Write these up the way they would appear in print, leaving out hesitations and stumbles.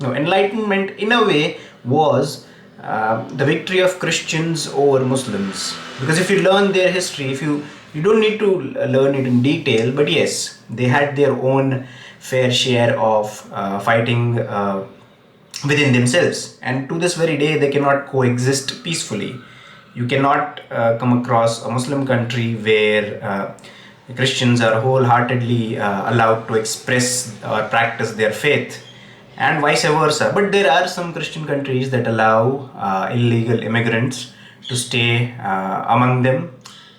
Now, enlightenment in a way was the victory of Christians over Muslims. Because if you learn their history, if you don't need to learn it in detail, but yes, they had their own fair share of fighting within themselves, and to this very day they cannot coexist peacefully. You cannot come across a Muslim country where Christians are wholeheartedly allowed to express or practice their faith, and vice versa. But there are some Christian countries that allow illegal immigrants to stay among them,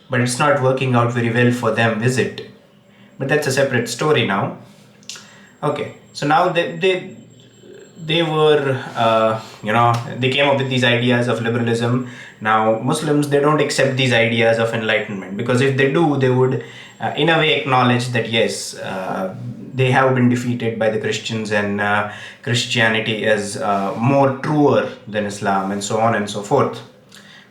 but it's not working out very well for them, is it? But that's a separate story now. Okay, so now they were they came up with these ideas of liberalism. Now Muslims, they don't accept these ideas of enlightenment, because if they do, they would in a way acknowledge that yes, they have been defeated by the Christians, and Christianity is more truer than Islam, and so on and so forth.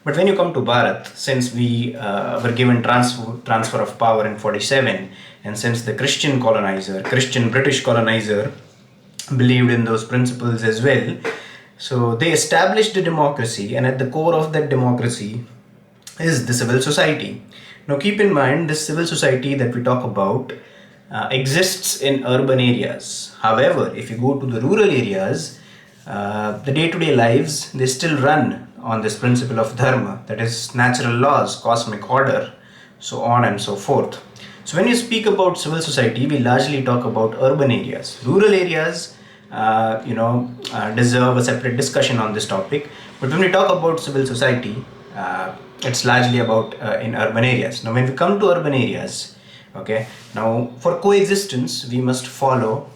But when you come to Bharat, since we were given transfer of power in 47, and since the Christian British colonizer, believed in those principles as well, so they established a democracy, and at the core of that democracy is the civil society. Now, keep in mind, this civil society that we talk about exists in urban areas. However, if you go to the rural areas, the day-to-day lives, they still run on this principle of dharma, that is natural laws, cosmic order, so on and so forth. So when you speak about civil society, we largely talk about urban areas. Rural areas deserve a separate discussion on this topic, but when we talk about civil society, it's largely about in urban areas. Now when we come to urban areas, okay, now for coexistence we must follow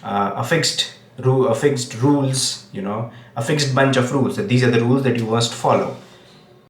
a fixed rules, a fixed bunch of rules, that these are the rules that you must follow.